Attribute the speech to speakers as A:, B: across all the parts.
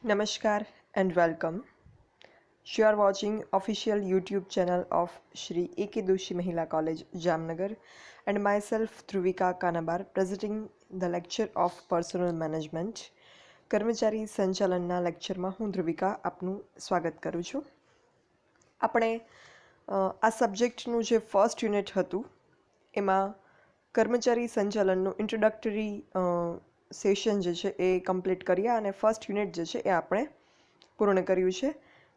A: Namaskar and welcome. You are watching official YouTube channel of Shri A.K. Doshi Mahila College, Jamnagar, and myself Dhruvika Kanabar, presenting the lecture of Personal Management. કર્મચારી સંચાલનના લેક્ચરમાં હું ધ્રુવિકા આપનું સ્વાગત કરું છું. આપણે આ સબ્જેક્ટનું જે ફર્સ્ટ યુનિટ હતું એમાં કર્મચારી સંચાલનનું ઇન્ટ્રોડક્ટરી સેશન જે છે એ કમ્પ્લીટ કર્યા અને ફર્સ્ટ યુનિટ જે છે એ આપણે પૂર્ણ કર્યું છે.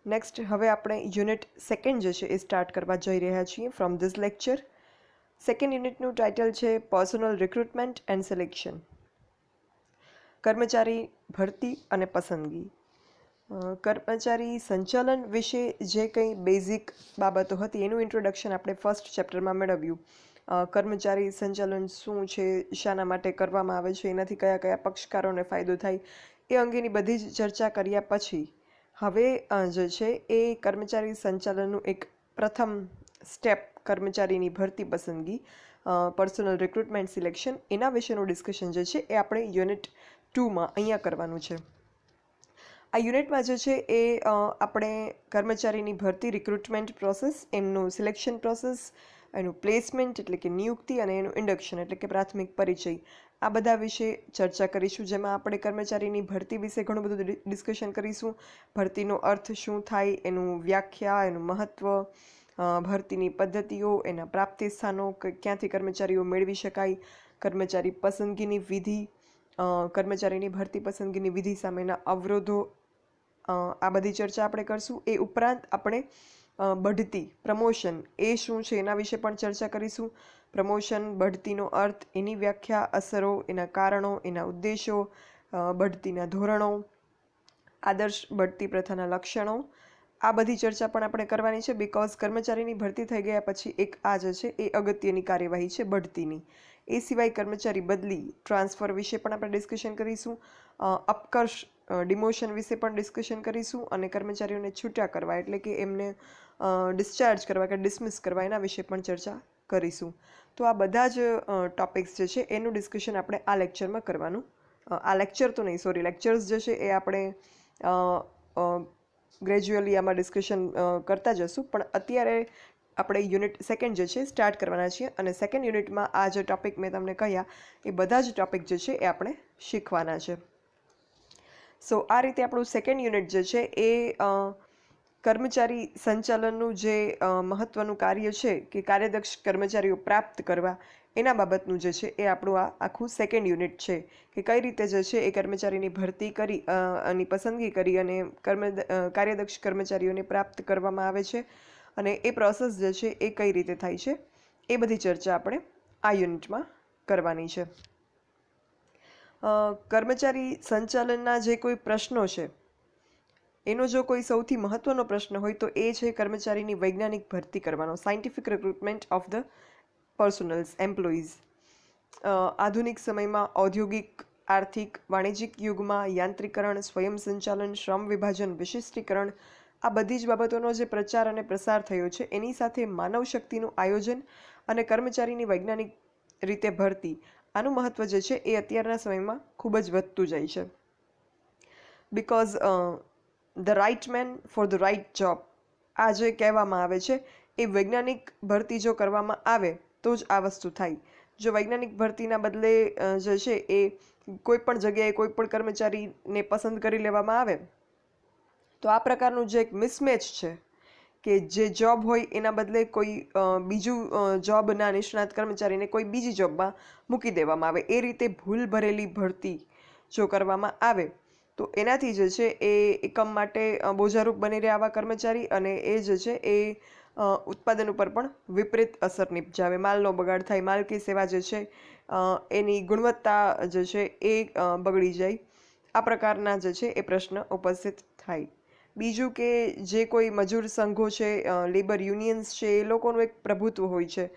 A: નેક્સ્ટ હવે આપણે યુનિટ સેકન્ડ જે છે એ સ્ટાર્ટ કરવા જઈ રહ્યા છીએ ફ્રોમ ધીસ લેક્ચર. સેકન્ડ યુનિટનું ટાઇટલ છે પર્સનલ રિક્રુટમેન્ટ એન્ડ સિલેક્શન, કર્મચારી ભરતી અને પસંદગી. કર્મચારી સંચાલન વિશે જે કંઈ બેઝિક બાબતો હતી એનું ઇન્ટ્રોડક્શન આપણે ફર્સ્ટ ચેપ્ટરમાં મેળવ્યું. કર્મચારી સંચાલન શું છે, શાના માટે કરવામાં આવે છે, એનાથી કયા કયા પક્ષકારોને ફાયદો થાય એ અંગેની બધી જ ચર્ચા કર્યા પછી હવે જે છે એ કર્મચારી સંચાલનનું એક પ્રથમ સ્ટેપ કર્મચારીની ભરતી પસંદગી, પર્સનલ રિક્રુટમેન્ટ સિલેક્શન, એના વિશેનું ડિસ્કશન જે છે એ આપણે યુનિટ 2માં અહીંયા કરવાનું છે. આ યુનિટમાં જે છે એ આપણે કર્મચારીની ભરતી રિક્રુટમેન્ટ પ્રોસેસ, એમનું સિલેક્શન પ્રોસેસ, એનું પ્લેસમેન્ટ એટલે કે નિયુક્તિ અને એનું ઇન્ડક્શન એટલે કે પ્રાથમિક પરિચય, આ બધા વિશે ચર્ચા કરીશું. જેમાં આપણે કર્મચારીની ભરતી વિશે ઘણું બધું ડિસ્કશન કરીશું. ભરતીનો અર્થ શું થાય, એનું વ્યાખ્યા, એનું મહત્ત્વ, ભરતીની પદ્ધતિઓ, એના પ્રાપ્તિ સ્થાનો, ક્યાંથી કર્મચારીઓ મેળવી શકાય, કર્મચારી પસંદગીની વિધિ, કર્મચારીની ભરતી પસંદગીની વિધિ સામેના અવરોધો, આ બધી ચર્ચા આપણે કરશું. એ ઉપરાંત આપણે બઢતી, પ્રમોશન એ શું છે એના વિશે પણ ચર્ચા કરીશું. પ્રમોશન, બઢતીનો અર્થ, એની વ્યાખ્યા, અસરો, એના કારણો, એના ઉદ્દેશો, બઢતીના ધોરણો, આદર્શ બઢતી પ્રથાના લક્ષણો, આ બધી ચર્ચા પણ આપણે કરવાની છે. બિકોઝ કર્મચારીની ભરતી થઈ ગયા પછી એક આ જે છે એ અગત્યની કાર્યવાહી છે બઢતીની. એ સિવાય કર્મચારી બદલી, ટ્રાન્સફર વિશે પણ આપણે ડિસ્કશન કરીશું. અપકર્ષ, ડિમોશન વિશે પણ ડિસ્કશન કરીશું. અને કર્મચારીઓને છૂટા કરવા એટલે કે એમને ડિસ્ચાર્જ કરવા કે ડિસમિસ કરવા એના વિશે પણ ચર્ચા કરીશું. તો આ બધા જ ટોપિક્સ જે છે એનું ડિસ્કશન આપણે આ લેક્ચરમાં કરવાનું. આ લેક્ચર તો નહીં, સોરી, લેક્ચર્સ જે છે એ આપણે ગ્રેજ્યુઅલી આમાં ડિસ્કશન કરતા જશું. પણ અત્યારે આપણે યુનિટ સેકન્ડ જે છે સ્ટાર્ટ કરવાના છીએ અને સેકન્ડ યુનિટમાં આ જે ટોપિક મેં તમને કહ્યા એ બધા જ ટોપિક જે છે એ આપણે શીખવાના છે. સો આ રીતે આપણું સેકન્ડ યુનિટ જે છે એ કર્મચારી સંચાલનનું જે મહત્ત્વનું કાર્ય છે કે કાર્યદક્ષ કર્મચારીઓ પ્રાપ્ત કરવા એના બાબતનું જે છે એ આપણું આ આખું સેકન્ડ યુનિટ છે કે કઈ રીતે જે છે એ કર્મચારીની ભરતી કરી અને પસંદગી કરી અને કાર્યદક્ષ કર્મચારીઓને પ્રાપ્ત કરવામાં આવે છે અને એ પ્રોસેસ જે છે એ કઈ રીતે થાય છે એ બધી ચર્ચા આપણે આ યુનિટમાં કરવાની છે. કર્મચારી સંચાલનના જે કોઈ પ્રશ્નો છે એનો જો કોઈ સૌથી મહત્ત્વનો પ્રશ્ન હોય તો એ છે કર્મચારીની વૈજ્ઞાનિક ભરતી કરવાનો, scientific recruitment of the personnels, employees. આધુનિક સમયમાં ઔદ્યોગિક, આર્થિક, વાણિજ્યિક યુગમાં યાંત્રીકરણ, સ્વયં સંચાલન, શ્રમ વિભાજન, વિશિષ્ટીકરણ, આ બધી જ બાબતોનો જે પ્રચાર અને પ્રસાર થયો છે એની સાથે માનવ શક્તિનું આયોજન અને કર્મચારીની વૈજ્ઞાનિક રીતે ભરતી, આનું મહત્ત્વ જે છે એ અત્યારના સમયમાં ખૂબ જ વધતું જાય છે. Because the right man for the right job, આ જે કહેવામાં આવે છે એ વૈજ્ઞાનિક ભરતી જો કરવામાં આવે તો જ આ વસ્તુ થાય. જો વૈજ્ઞાનિક ભરતીના બદલે જે છે એ કોઈ પણ જગ્યાએ કોઈ પણ કર્મચારીને પસંદ કરી લેવામાં આવે તો આ પ્રકારનું જે એક મિસમેચ છે કે જે જોબ હોય એના બદલે કોઈ બીજું જોબના નિષ્ણાત કર્મચારીને કોઈ બીજી જોબમાં મૂકી દેવામાં આવે, એ રીતે ભૂલ ભરેલી ભરતી જો કરવામાં આવે તો એનાથી જે છે એ એકમ માટે બોજારૂપ બની રહ્યા આવા કર્મચારી અને એ જે છે એ ઉત્પાદન ઉપર પણ વિપરીત અસર નિપજાવે, માલનો બગાડ થાય, માલ કે સેવા જે છે એની ગુણવત્તા જે છે એ બગડી જાય, આ પ્રકારના જે છે એ પ્રશ્ન ઉપસ્થિત થાય. બીજું કે જે કોઈ મજૂર સંઘો છે, લેબર યુનિયન્સ છે, એ લોકોનું એક પ્રભુત્વ હોય છે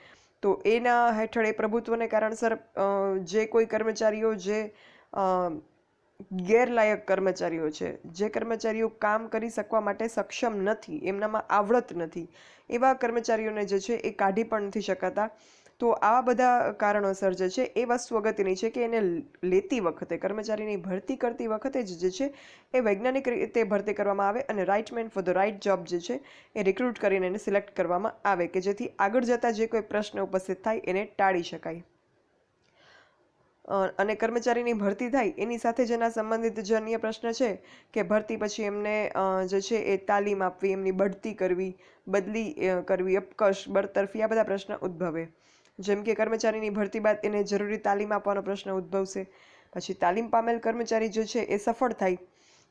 A: તો એના હેઠળ એ પ્રભુત્વને કારણસર જે કોઈ કર્મચારીઓ જે ગેરલાયક કર્મચારીઓ છે, જે કર્મચારીઓ કામ કરી શકવા માટે સક્ષમ નથી, એમનામાં આવડત નથી, એવા કર્મચારીઓને જે છે એ કાઢી પણ નથી શકાતા. તો આવા બધા કારણોસર જે છે એ વસ્તુ અગત્યની છે કે એને લેતી વખતે, કર્મચારીની ભરતી કરતી વખતે જ જે છે એ વૈજ્ઞાનિક રીતે ભરતી કરવામાં આવે અને right man for the right job જે છે એ રિક્રુટ કરીને એને સિલેક્ટ કરવામાં આવે કે જેથી આગળ જતાં જે કોઈ પ્રશ્ન ઉપસ્થિત થાય એને ટાળી શકાય. અને કર્મચારીની ભરતી થાય એની સાથે જેના સંબંધિત જે અન્ય પ્રશ્ન છે કે ભરતી પછી એમને જે છે એ તાલીમ આપવી, એમની બઢતી કરવી, બદલી કરવી, અપકશ, બરતરફી, આ બધા પ્રશ્ન ઉદ્ભવે. જેમ કે કર્મચારીની ભરતી બાદ એને જરૂરી તાલીમ આપવાનો પ્રશ્ન ઉદ્ભવશે. પછી તાલીમ પામેલ કર્મચારી જે છે એ સફળ થાય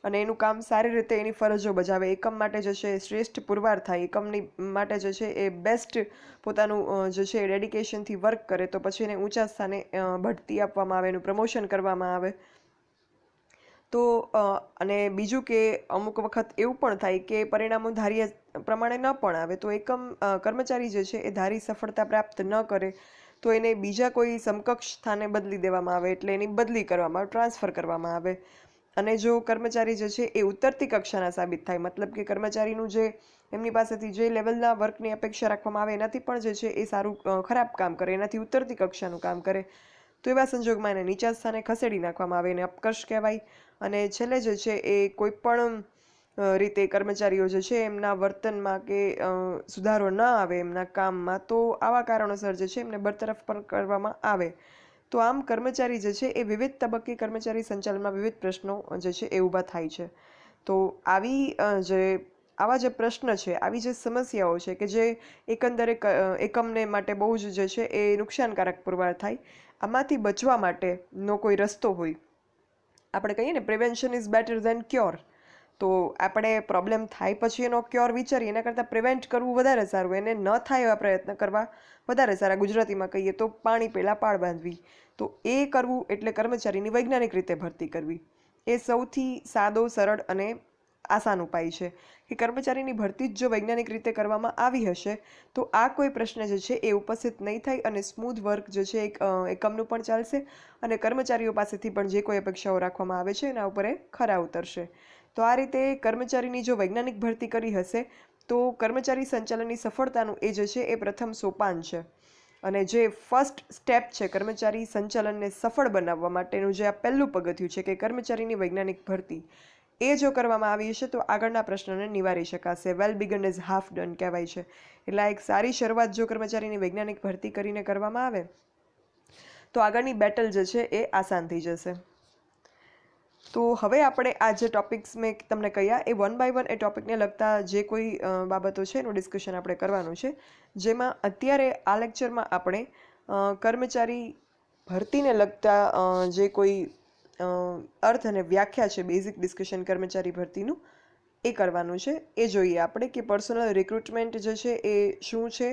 A: અને એનું કામ સારી રીતે એની ફરજો બજાવે, એકમ માટે જે છે શ્રેષ્ઠ પુરવાર થાય, એકમની માટે જે છે એ બેસ્ટ પોતાનું જે છે ડેડિકેશનથી વર્ક કરે, તો પછી એને ઊંચા સ્થાને બઢતી આપવામાં આવે, એનું પ્રમોશન કરવામાં આવે. તો અને બીજું કે અમુક વખત એવું પણ થાય કે પરિણામો ધાર્યા પ્રમાણે ન પણ આવે, તો કર્મચારી જે છે એ ધારી સફળતા પ્રાપ્ત ન કરે તો એને બીજા કોઈ સમકક્ષ સ્થાને બદલી દેવામાં આવે, એટલે એની બદલી કરવામાં આવે, ટ્રાન્સફર કરવામાં આવે. અને જો કર્મચારી જે છે એ ઉતરતી કક્ષાના સાબિત થાય, મતલબ કે કર્મચારીનું જે એમની પાસેથી જે લેવલના વર્કની અપેક્ષા રાખવામાં આવે એનાથી પણ જે છે એ સારું ખરાબ કામ કરે, એનાથી ઉતરતી કક્ષાનું કામ કરે, તો એવા સંજોગમાં એને નીચા સ્થાને ખસેડી નાખવામાં આવે, એને અપકર્ષ કહેવાય. અને છેલ્લે જે છે એ કોઈ પણ રીતે કર્મચારીઓ જે છે એમના વર્તનમાં કે સુધારો ન આવે એમના કામમાં, તો આવા કારણોસર જે છે એમને બરતરફ પણ કરવામાં આવે. તો આમ કર્મચારી જે છે એ વિવિધ તબક્કે કર્મચારી સંચાલનમાં વિવિધ પ્રશ્નો જે છે એ ઊભા થાય છે. તો આવા જે પ્રશ્ન છે, આવી જે સમસ્યાઓ છે કે જે એકંદરે એકમને માટે બહુ જ જે છે એ નુકસાનકારક પુરવાર થાય, આમાંથી બચવા માટેનો કોઈ રસ્તો હોય. આપણે કહીએ ને prevention is better than cure, તો આપણે પ્રોબ્લેમ થાય પછી એનો ક્યોર વિચારીએ એના કરતાં પ્રિવેન્ટ કરવું વધારે સારું, એને ન થાય એવા પ્રયત્ન કરવા વધારે સારા. ગુજરાતીમાં કહીએ તો પાણી પહેલાં પાળ બાંધવી. તો એ કરવું એટલે કર્મચારીની વૈજ્ઞાનિક રીતે ભરતી કરવી. એ સૌથી સાદો, સરળ અને આસાન ઉપાય છે કે કર્મચારીની ભરતી જ જો વૈજ્ઞાનિક રીતે કરવામાં આવી હશે તો આ કોઈ પ્રશ્ન જે છે એ ઉપસ્થિત નહીં થાય અને સ્મૂધ વર્ક જે છે એકમનું પણ ચાલશે અને કર્મચારીઓ પાસેથી પણ જે કોઈ અપેક્ષાઓ રાખવામાં આવે છે એના ઉપર એ ખરા ઉતરશે. તો આ રીતે કર્મચારીની જો વૈજ્ઞાનિક ભરતી કરી હશે તો કર્મચારી સંચાલનની સફળતાનું એ જે છે એ પ્રથમ સોપાન છે. અને જે ફર્સ્ટ સ્ટેપ છે કર્મચારી સંચાલનને સફળ બનાવવા માટેનું જે આ પહેલું પગથિયું છે કે કર્મચારીની વૈજ્ઞાનિક ભરતી, એ જો કરવામાં આવી હશે તો આગળના પ્રશ્નને નિવારી શકાશે. વેલ બિગન ઇઝ હાફ ડન કહેવાય છે. એટલે એક સારી શરૂઆત જો કર્મચારીની વૈજ્ઞાનિક ભરતી કરીને કરવામાં આવે તો આગળની બેટલ જે છે એ આસાન થઈ જશે. તો હવે આપણે આ જે ટોપિક્સ મેં તમને કહ્યા એ વન બાય વન એ ટોપિકને લગતા જે કોઈ બાબતો છે એનું ડિસ્કશન આપણે કરવાનું છે, જેમાં અત્યારે આ લેક્ચરમાં આપણે કર્મચારી ભરતીને લગતા જે કોઈ અર્થ અને વ્યાખ્યા છે, બેઝિક ડિસ્કશન કર્મચારી ભરતીનું એ કરવાનું છે. એ જોઈએ આપણે કે પર્સનલ રિક્રુટમેન્ટ જે છે એ શું છે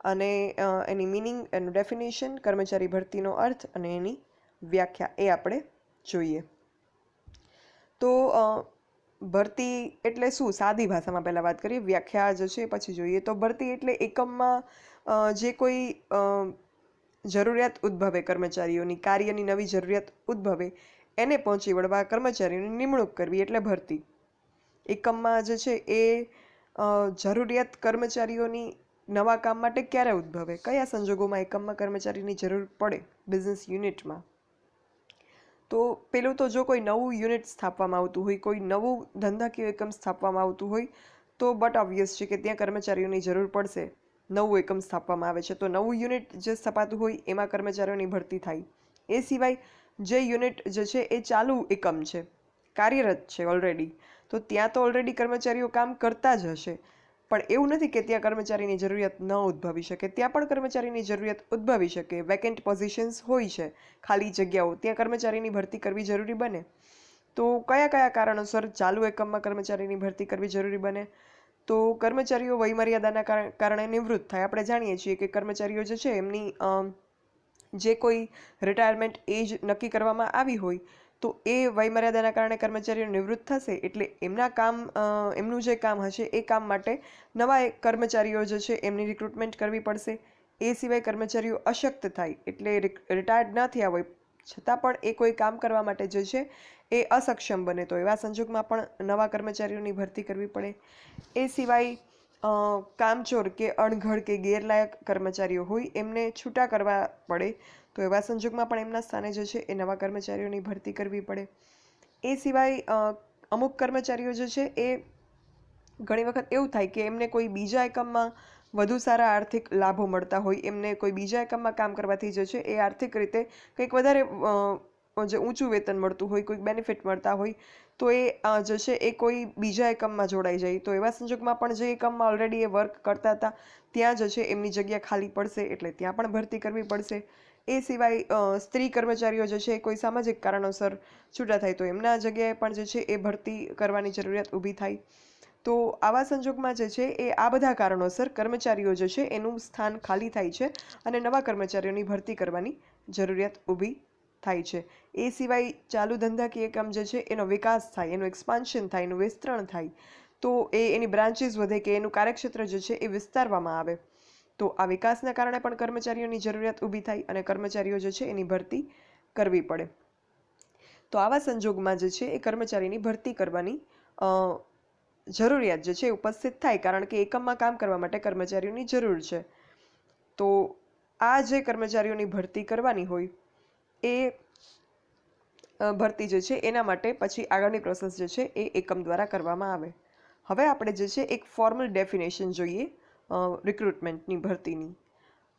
A: અને એની મિનિંગ, એનું ડેફિનેશન, કર્મચારી ભરતીનો અર્થ અને એની વ્યાખ્યા એ આપણે જોઈએ. તો ભરતી એટલે શું, સાદી ભાષામાં પહેલાં વાત કરીએ, વ્યાખ્યા જે છે પછી જોઈએ. તો ભરતી એટલે એકમમાં જે કોઈ જરૂરિયાત ઉદ્ભવે, કર્મચારીઓની કાર્યની નવી જરૂરિયાત ઉદ્ભવે એને પહોંચી વળવા કર્મચારીઓની નિમણૂક કરવી એટલે ભરતી. એકમમાં જે છે એ જરૂરિયાત કર્મચારીઓની નવા કામ માટે ક્યારે ઉદ્ભવે, કયા સંજોગોમાં એકમમાં કર્મચારીની જરૂર પડે બિઝનેસ યુનિટમાં. તો પેલું તો જો કોઈ નવું યુનિટ સ્થાપવામાં આવતું હોય, કોઈ નવું ધંધાકીય એકમ સ્થાપવામાં આવતું હોય તો બટ ઓબ્વિયસ છે કે ત્યાં કર્મચારીઓની જરૂર પડશે. નવું એકમ સ્થાપવામાં આવે છે તો નવું યુનિટ જે સ્થપાતું હોય એમાં કર્મચારીઓની ભરતી થાય. એ સિવાય જે યુનિટ જે છે એ ચાલુ એકમ છે, કાર્યરત છે ઓલરેડી, તો ત્યાં તો ઓલરેડી કર્મચારીઓ કામ કરતા જ હશે, પણ એવું નથી કે ત્યાં કર્મચારીની જરૂરિયાત ન ઉદ્ભવી શકે. ત્યાં પણ કર્મચારીની જરૂરિયાત ઉદ્ભવી શકે. વેકેન્ટ પોઝિશન્સ હોય છે, ખાલી જગ્યાઓ, ત્યાં કર્મચારીની ભરતી કરવી જરૂરી બને. તો કયા કયા કારણોસર ચાલુ એકમમાં કર્મચારીની ભરતી કરવી જરૂરી બને? તો કર્મચારીઓ વયમર્યાદાના કારણે નિવૃત્ત થાય. આપણે જાણીએ છીએ કે કર્મચારીઓ જે છે એમની જે કોઈ રિટાયરમેન્ટ એજ નક્કી કરવામાં આવી હોય તો એ વયમર્યાદાના કારણે કર્મચારીઓ નિવૃત્ત થશે, એટલે એમનું જે કામ હશે એ કામ માટે નવા કર્મચારીઓ જે છે એમની રિક્રુટમેન્ટ કરવી પડશે. એ સિવાય કર્મચારીઓ અશક્ત થાય, એટલે રિટાયર્ડ ન થયા હોય છતાં પણ એ કોઈ કામ કરવા માટે જે છે એ અસક્ષમ બને, તો એવા સંજોગમાં પણ નવા કર્મચારીઓની ભરતી કરવી પડે. એ સિવાય કામચોર કે અણઘડ કે ગેરલાયક કર્મચારીઓ હોય એમને છૂટા કરવા પડે, તો એવા સંજોગમાં પણ એમના સ્થાને જે છે એ નવા કર્મચારીઓની ભરતી કરવી પડે. એ સિવાય અમુક કર્મચારીઓ જે છે એ ઘણી વખત એવું થાય કે એમને કોઈ બીજા એકમમાં વધુ સારા આર્થિક લાભો મળતા હોય, એમને કોઈ બીજા એકમમાં કામ કરવાથી જે છે એ આર્થિક રીતે કંઈક વધારે જે ઊંચું વેતન મળતું હોય, કોઈક બેનિફિટ મળતા હોય, તો એ જે છે એ કોઈ બીજા એકમમાં જોડાઈ જાય. તો એવા સંજોગમાં પણ જે એકમમાં ઓલરેડી એ વર્ક કરતા હતા ત્યાં જે છે એમની જગ્યા ખાલી પડશે, એટલે ત્યાં પણ ભરતી કરવી પડશે. એ સિવાય સ્ત્રી કર્મચારીઓ જે છે કોઈ સામાજિક કારણોસર છૂટા થાય તો એમના જગ્યાએ પણ જે છે એ ભરતી કરવાની જરૂરિયાત ઊભી થાય. તો આવા સંજોગમાં જે છે એ આ બધા કારણોસર કર્મચારીઓ જે છે એનું સ્થાન ખાલી થાય છે અને નવા કર્મચારીઓની ભરતી કરવાની જરૂરિયાત ઊભી થાય છે. એ સિવાય ચાલુ ધંધાકીય કામ જે છે એનો વિકાસ થાય, એનું એક્સપાન્શન થાય, એનું વિસ્તરણ થાય, તો એની બ્રાન્ચીસ વધે કે એનું કાર્યક્ષેત્ર જે છે એ વિસ્તારવામાં આવે, તો આ વિકાસના કારણે પણ કર્મચારીઓની જરૂરિયાત ઊભી થાય અને કર્મચારીઓ જે છે એની ભરતી કરવી પડે. તો આવા સંજોગમાં જે છે એ કર્મચારીની ભરતી કરવાની જરૂરિયાત જે છે ઉપસ્થિત થાય, કારણ કે એકમમાં કામ કરવા માટે કર્મચારીઓની જરૂર છે. તો આ જે કર્મચારીઓની ભરતી કરવાની હોય એ ભરતી જે છે એના માટે પછી આગળની પ્રોસેસ જે છે એ એકમ દ્વારા કરવામાં આવે. હવે આપણે જે છે એક ફોર્મલ ડેફિનેશન જોઈએ રિક્રુટમેન્ટની ભરતીની.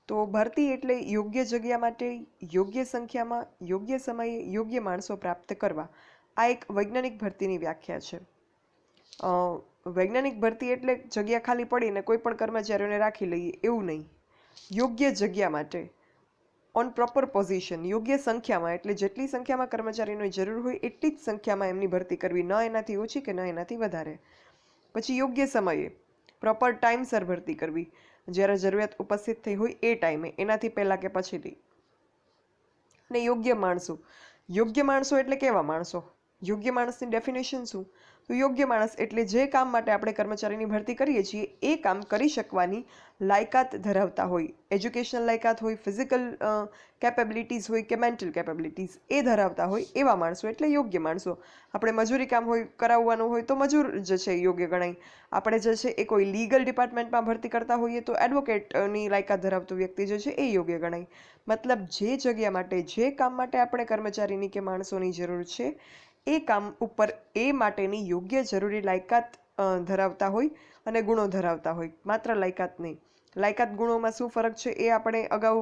A: તો ભરતી એટલે યોગ્ય જગ્યા માટે યોગ્ય સંખ્યામાં યોગ્ય સમયે યોગ્ય માણસો પ્રાપ્ત કરવા. આ એક વૈજ્ઞાનિક ભરતીની વ્યાખ્યા છે. વૈજ્ઞાનિક ભરતી એટલે જગ્યા ખાલી પડીને કોઈ પણ કર્મચારીઓને રાખી લઈએ એવું નહીં. યોગ્ય જગ્યા માટે, ઓન પ્રોપર પોઝિશન, યોગ્ય સંખ્યામાં, એટલે જેટલી સંખ્યામાં કર્મચારીની જરૂર હોય એટલી જ સંખ્યામાં એમની ભરતી કરવી, ન એનાથી ઓછી કે ન એનાથી વધારે. પછી યોગ્ય સમયે, પ્રોપર ટાઈમસર ભરતી કરવી, જ્યારે જરૂરિયાત ઉપસ્થિત થઈ હોય એ ટાઈમે, એનાથી પહેલાં કે પછીથી. ને યોગ્ય માણસો એટલે કેવા માણસો? યોગ્ય માણસની ડેફિનેશન શું? તો યોગ્ય માણસ એટલે જે કામ માટે આપણે કર્મચારીની ભરતી કરીએ છીએ એ કામ કરી શકવાની લાયકાત ધરાવતા હોય, એજ્યુકેશનલ લાયકાત હોય, ફિઝિકલ કેપેબિલિટીઝ હોય કે મેન્ટલ કેપેબિલિટીઝ એ ધરાવતા હોય એવા માણસો એટલે યોગ્ય માણસો. આપણે મજૂરી કામ હોય કરાવવાનું હોય તો મજૂર જે છે યોગ્ય ગણાય. આપણે જે છે એ કોઈ લીગલ ડિપાર્ટમેન્ટમાં ભરતી કરતા હોઈએ તો એડવોકેટની લાયકાત ધરાવતું વ્યક્તિ જે છે એ યોગ્ય ગણાય. મતલબ જે જગ્યા માટે, જે કામ માટે આપણે કર્મચારીની કે માણસોની જરૂર છે એ કામ ઉપર એ માટેની યોગ્ય જરૂરી લાયકાત ધરાવતા હોય અને ગુણો ધરાવતા હોય, માત્ર લાયકાત નહીં. લાયકાત ગુણોમાં શું ફરક છે એ આપણે અગાઉ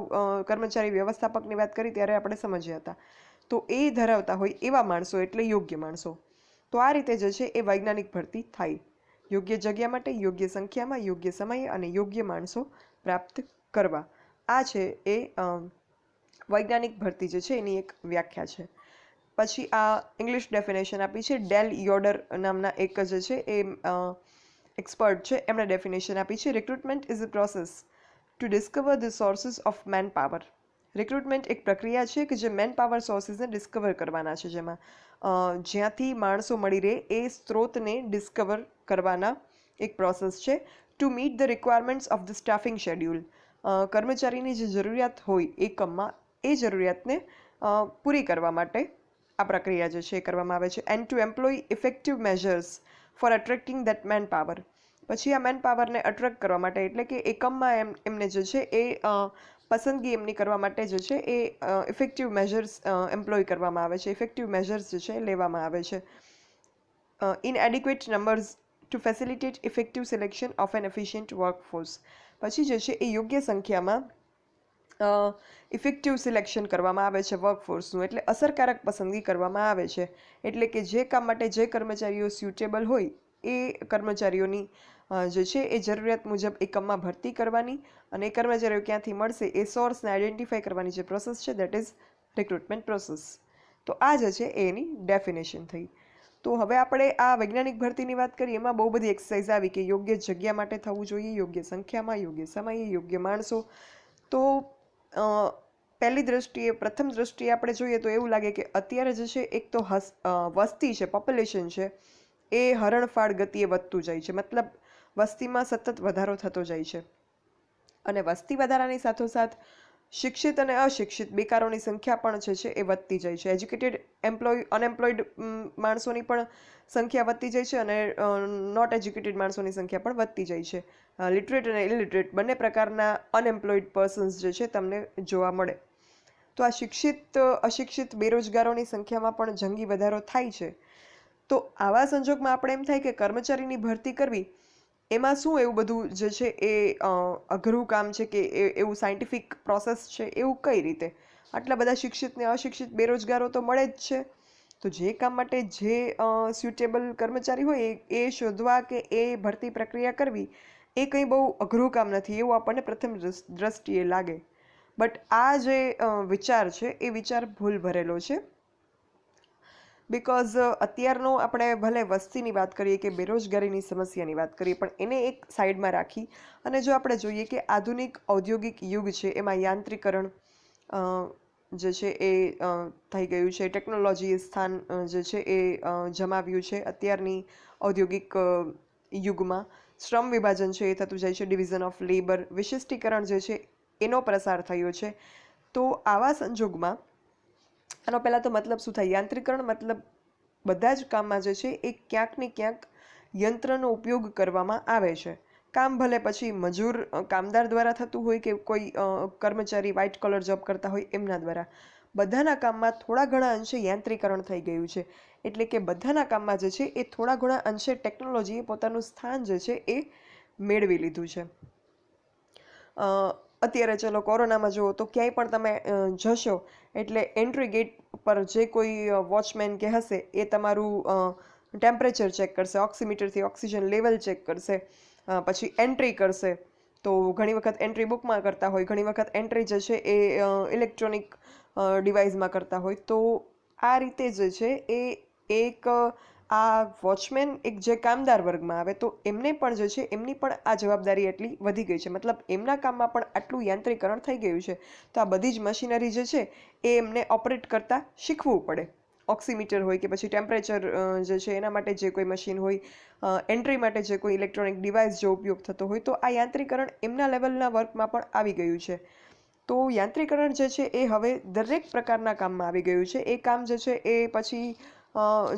A: કર્મચારી વ્યવસ્થાપકની વાત કરી ત્યારે આપણે સમજ્યા હતા. તો એ ધરાવતા હોય એવા માણસો એટલે યોગ્ય માણસો. તો આ રીતે જે છે એ વૈજ્ઞાનિક ભરતી થાય. યોગ્ય જગ્યા માટે યોગ્ય સંખ્યામાં યોગ્ય સમયે અને યોગ્ય માણસો પ્રાપ્ત કરવા. આ છે એ વૈજ્ઞાનિક ભરતી જે છે એની એક વ્યાખ્યા છે. પછી આ ઇંગ્લિશ ડેફિનેશન આપી છે ડેલ યોડર નામના એક જે છે એ એક્સપર્ટ છે, એમણે ડેફિનેશન આપી છે. Recruitment is a process two discover the sources of man power. Recruitment એક પ્રક્રિયા છે કે જે મેન પાવર સોર્સિસને ડિસ્કવર કરવાના છે, જેમાં જ્યાંથી માણસો મળી રહે એ સ્ત્રોતને ડિસ્કવર કરવાના એક પ્રોસેસ છે. To meet the requirements of the staffing schedule. કર્મચારીની જે જરૂરિયાત હોય એકમમાં એ જરૂરિયાતને પૂરી કરવા માટે આ પ્રક્રિયા જે છે એ કરવામાં આવે છે. And to employ effective measures for attracting that man power. પછી આ મેન પાવરને અટ્રેક્ટ કરવા માટે, એટલે કે એકમમાં એમને જે છે એ પસંદગી એમની કરવા માટે જે છે એ ઇફેક્ટિવ મેઝર્સ એમ્પ્લોય કરવામાં આવે છે, ઇફેક્ટિવ મેઝર્સ જે છે લેવામાં આવે છે. In adequate numbers to facilitate effective selection of an efficient workforce. પછી જે છે એ યોગ્ય સંખ્યામાં ઇફેક્ટિવ સિલેક્શન કરવામાં આવે છે વર્કફોર્સનું, એટલે અસરકારક પસંદગી કરવામાં આવે છે. એટલે કે જે કામ માટે જે કર્મચારીઓ સ્યુટેબલ હોય એ કર્મચારીઓની જે છે એ જરૂરિયાત મુજબ એકમમાં ભરતી કરવાની અને એ કર્મચારીઓ ક્યાંથી મળશે એ સોર્સને આઈડેન્ટિફાઈ કરવાની જે પ્રોસેસ છે દેટ ઇઝ રિક્રુટમેન્ટ પ્રોસેસ. તો આ જે છે એની ડેફિનેશન થઈ. તો હવે આપણે આ વૈજ્ઞાનિક ભરતીની વાત કરીએ, એમાં બહુ બધી એક્સરસાઇઝ આવી કે યોગ્ય જગ્યા માટે થવું જોઈએ, યોગ્ય સંખ્યામાં, યોગ્ય સમયે, યોગ્ય માણસો. તો પહેલી દ્રષ્ટિએ, પ્રથમ દ્રષ્ટિએ આપણે જોઈએ તો એવું લાગે કે અત્યારે જે છે એક તો વસ્તી છે, પોપ્યુલેશન છે એ હરણફાળ ગતિએ વધતું જાય છે. મતલબ વસ્તીમાં સતત વધારો થતો જાય છે અને વસ્તી વધારાની સાથોસાથ શિક્ષિત અને અશિક્ષિત બેકારોની સંખ્યા પણ છે એ વધતી જાય છે. એજ્યુકેટેડ અનએમ્પ્લોયડ માણસોની પણ સંખ્યા વધતી જાય છે અને નોટ એજ્યુકેટેડ માણસોની સંખ્યા પણ વધતી જાય છે. લિટરેટ અને ઇલિટરેટ બંને પ્રકારના અનએમ્પ્લોયડ પર્સન્સ જે છે તમને જોવા મળે. તો આ શિક્ષિત અશિક્ષિત બેરોજગારોની સંખ્યામાં પણ જંગી વધારો થાય છે. તો આવા સંજોગમાં આપણે એમ થાય કે કર્મચારીની ભરતી કરવી એમાં શું એવું બધું જે છે એ અઘરું કામ છે કે એવું સાયન્ટિફિક પ્રોસેસ છે, એવું કઈ રીતે? આટલા બધા શિક્ષિત ને અશિક્ષિત બેરોજગારો તો મળે જ છે. તો જે કામ માટે જે સ્યુટેબલ કર્મચારી હોય એ શોધવા કે એ ભરતી પ્રક્રિયા કરવી એ કંઈ બહુ અઘરું કામ નથી એવું આપણને પ્રથમ દ્રષ્ટિએ લાગે. બટ આ જે વિચાર છે એ વિચાર ભૂલ ભરેલો છે. બિકોઝ અત્યારનો આપણે ભલે વસ્તીની વાત કરીએ કે બેરોજગારીની સમસ્યાની વાત કરીએ, પણ એને એક સાઈડમાં રાખી અને જો આપણે જોઈએ કે આધુનિક ઔદ્યોગિક યુગ છે, એમાં યાંત્રીકરણ જે છે એ થઈ ગયું છે, ટેકનોલોજીએ સ્થાન જે છે એ જમાવ્યું છે. અત્યારની ઔદ્યોગિક યુગમાં શ્રમ વિભાજન છે એ થતું જાય છે, ડિવિઝન ઓફ લેબર, વિશિષ્ટીકરણ જે છે એનો પ્રસાર થયો છે. તો આવા સંજોગમાં આનો પહેલાં તો મતલબ શું થાય? યાંત્રિકરણ મતલબ બધા જ કામમાં જે છે એ ક્યાંક ને ક્યાંક યંત્રનો ઉપયોગ કરવામાં આવે છે. કામ ભલે પછી મજૂર કામદાર દ્વારા થતું હોય કે કોઈ કર્મચારી વ્હાઇટ કોલર જોબ કરતા હોય એમના દ્વારા, બધાના કામમાં થોડા ઘણા અંશે યાંત્રિકરણ થઈ ગયું છે. એટલે કે બધાના કામમાં જે છે એ થોડા ઘણા અંશે ટેકનોલોજીએ પોતાનું સ્થાન જે છે એ મેળવી લીધું છે. અત્યારે ચલો કોરોનામાં જુઓ તો ક્યાંય પણ તમે જશો એટલે એન્ટ્રી ગેટ પર જે કોઈ વોચમેન કે હશે એ તમારું ટેમ્પરેચર ચેક કરશે, ઓક્સીમીટરથી ઓક્સિજન લેવલ ચેક કરશે, પછી એન્ટ્રી કરશે. તો ઘણી વખત એન્ટ્રી બુકમાં કરતા હોય, ઘણી વખત એન્ટ્રી જે છે એ ઇલેક્ટ્રોનિક ડિવાઇસમાં કરતા હોય. તો આ રીતે જે છે એ એક આ વોચમેન એક જે કામદાર વર્ગમાં આવે તો એમને પણ જે છે એમની પણ આ જવાબદારી એટલી વધી ગઈ છે. મતલબ એમના કામમાં પણ આટલું યાંત્રિકરણ થઈ ગયું છે. તો આ બધી જ મશીનરી જે છે એ એમને ઓપરેટ કરતા શીખવું પડે. ઓક્સીમીટર હોય કે પછી ટેમ્પરેચર જે છે એના માટે જે કોઈ મશીન હોય, એન્ટ્રી માટે જે કોઈ ઇલેક્ટ્રોનિક ડિવાઇસ જો ઉપયોગ થતો હોય, તો આ યાંત્રિકરણ એમના લેવલના વર્કમાં પણ આવી ગયું છે. તો યાંત્રિકરણ જે છે એ હવે દરેક પ્રકારના કામમાં આવી ગયું છે. એ કામ જે છે એ પછી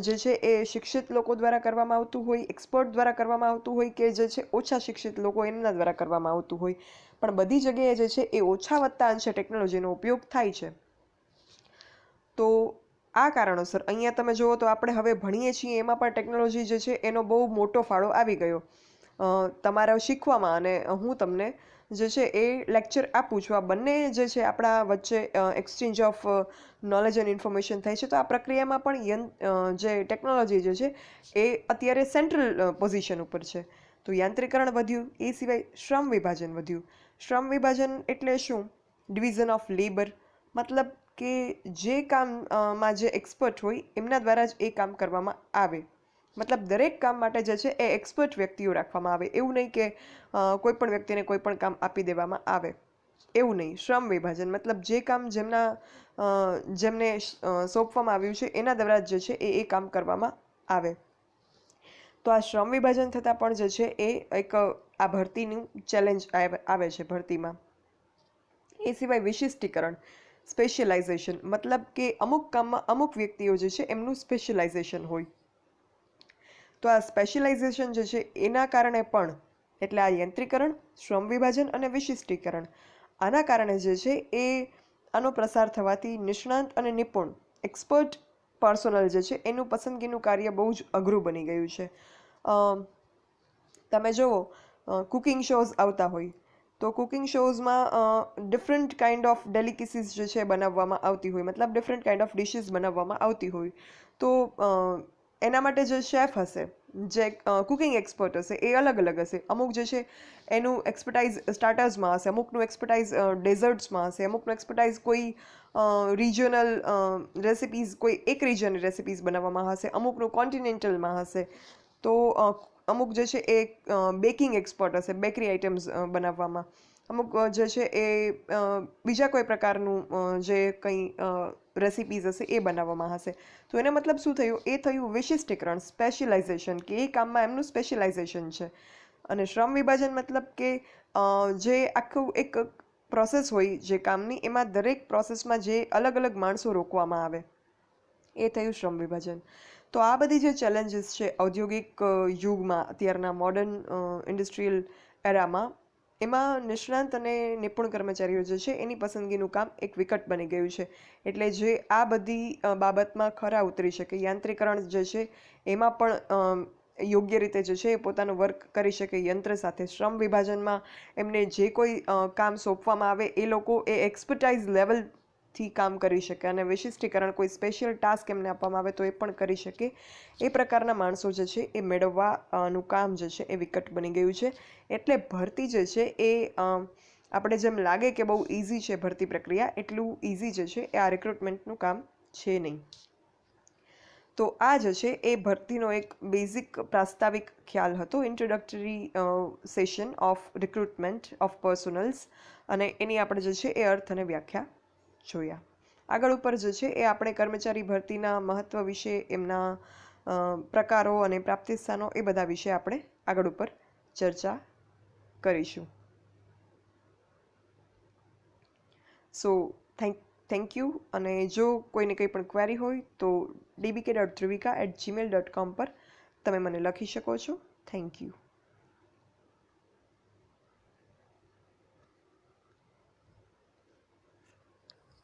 A: જે છે એ શિક્ષિત લોકો દ્વારા કરવામાં આવતું હોય, એક્સપર્ટ દ્વારા કરવામાં આવતું હોય, કે જે છે ઓછા શિક્ષિત લોકો એમના દ્વારા કરવામાં આવતું હોય, પણ બધી જગ્યાએ જે છે એ ઓછા વત્તા અંશે ટેકનોલોજીનો ઉપયોગ થાય છે. તો આ કારણોસર અહીંયા તમે જુઓ તો આપણે હવે ભણીએ છીએ એમાં પણ ટેકનોલોજી જે છે એનો બહુ મોટો ફાળો આવી ગયો તમારા શીખવામાં. અને હું તમને જે છે એ લેક્ચર આપું છું. આ બંને જે છે આપણા વચ્ચે exchange of knowledge and information થાય છે. તો આ પ્રક્રિયામાં પણ જે ટેકનોલોજી જે છે એ અત્યારે સેન્ટ્રલ પોઝિશન ઉપર છે. તો યાંત્રિકરણ વધ્યું, એ સિવાય શ્રમ વિભાજન વધ્યું. શ્રમ વિભાજન એટલે શું? Division of labour. મતલબ કે જે કામમાં જે એક્સપર્ટ હોય એમના દ્વારા જ એ કામ કરવામાં આવે. મતલબ દરેક કામ માટે જે છે એ એક્સપર્ટ વ્યક્તિઓ રાખવામાં આવે. એવું નહીં કે કોઈ પણ વ્યક્તિને કોઈ પણ કામ આપી દેવામાં આવે, એવું નહીં. શ્રમ વિભાજન મતલબ જે કામ જેમને સોંપવામાં આવ્યું છે એના દ્વારા જે છે એ કામ કરવામાં આવે. તો આ શ્રમ વિભાજન થતાં પણ જે છે એ એક આ ભરતીનું ચેલેન્જ આવે છે ભરતીમાં. એ સિવાય વિશિષ્ટીકરણ, સ્પેશિયલાઇઝેશન. મતલબ કે અમુક કામમાં અમુક વ્યક્તિઓ જે છે એમનું સ્પેશિયલાઇઝેશન હોય. તો આ સ્પેશિયલાઇઝેશન જે છે એના કારણે પણ, એટલે આ યંત્રીકરણ, શ્રમ વિભાજન અને વિશિષ્ટીકરણ, આના કારણે જે છે એ આનો પ્રસાર થવાથી નિષ્ણાંત અને નિપુણ એક્સપર્ટ પર્સોનલ જે છે એનું પસંદગીનું કાર્ય બહુ જ અઘરું બની ગયું છે. તમે જુઓ કુકિંગ શોઝ આવતા હોય તો કુકિંગ શોઝમાં ડિફરન્ટ કાઇન્ડ ઓફ ડેલિકેસીસ જે છે બનાવવામાં આવતી હોય, મતલબ ડિફરન્ટ કાઇન્ડ ઓફ ડિશિસ બનાવવામાં આવતી હોય. તો એના માટે જે શેફ હશે, જે કુકિંગ એક્સપર્ટ હશે, એ અલગ અલગ હશે. અમુક જે છે એનું એક્સપર્ટાઇઝ સ્ટાર્ટર્સમાં હશે, અમુકનું એક્સપર્ટાઇઝ ડેઝર્ટ્સમાં હશે, અમુકનું એક્સપર્ટાઇઝ કોઈ રિજનલ રેસિપીઝ, કોઈ એક રિજનની રેસિપીઝ બનાવવામાં હશે, અમુકનું કોન્ટિનેન્ટલમાં હશે. તો અમુક જે છે એ બેકિંગ એક્સપર્ટ હશે, બેકરી આઇટમ્સ બનાવવામાં. અમુક જે છે એ બીજા કોઈ પ્રકારનું જે કંઈ રેસિપીઝ હશે એ બનાવવામાં હશે. તો એનો મતલબ શું થયું? એ થયું વિશિષ્ટીકરણ, સ્પેશિયલાઇઝેશન, કે એ કામમાં એમનું સ્પેશિયલાઇઝેશન છે. અને શ્રમ વિભાજન મતલબ કે જે આખું એક પ્રોસેસ હોય જે કામની, એમાં દરેક પ્રોસેસમાં જે અલગ અલગ માણસો રોકવામાં આવે. એ થયું શ્રમ વિભાજન. તો આ બધી જે ચેલેન્જીસ છે ઔદ્યોગિક યુગમાં, અત્યારના મોડર્ન ઇન્ડસ્ટ્રીયલ એરામાં, એમાં નિષ્ણાંત અને નિપુણ કર્મચારીઓ જે છે એની પસંદગીનું કામ એક વિકટ બની ગયું છે. એટલે જે આ બધી બાબતમાં ખરા ઉતરી શકે, યાંત્રિકરણ જે છે એમાં પણ યોગ્ય રીતે જે છે એ પોતાનું વર્ક કરી શકે યંત્ર સાથે. શ્રમ વિભાજનમાં એમને જે કોઈ કામ સોંપવામાં આવે એ લોકો એ એક્સપર્ટાઇઝ લેવલથી કામ કરી શકે, અને વિશિષ્ટીકરણ કોઈ સ્પેશિયલ ટાસ્ક એમને આપવામાં આવે તો એ પણ કરી શકે. એ પ્રકારના માણસો જે છે એ મેળવવાનું કામ જે છે એ વિકટ બની ગયું છે. એટલે ભરતી જે છે એ આપણે જેમ લાગે કે બહુ ઇઝી છે ભરતી પ્રક્રિયા, એટલું ઇઝી જે છે એ આ રિક્રુટમેન્ટનું કામ છે નહીં. તો આ જે છે એ ભરતીનો એક બેઝિક પ્રાસ્તાવિક ખ્યાલ હતો, introductory session of recruitment of personnels, અને એની આપણે જે છે એ અર્થ અને વ્યાખ્યા જોયા. આગળ ઉપર જે છે એ આપણે કર્મચારી ભરતીના મહત્વ વિશે, એમના પ્રકારો અને પ્રાપ્તિ સ્થાનો, એ બધા વિશે આપણે આગળ ઉપર ચર્ચા કરીશું. So thank you. અને જો કોઈને કંઈ પણ ક્વેરી હોય તો dbk.dhruvika@gmail.com પર તમે મને લખી શકો છો. Thank you.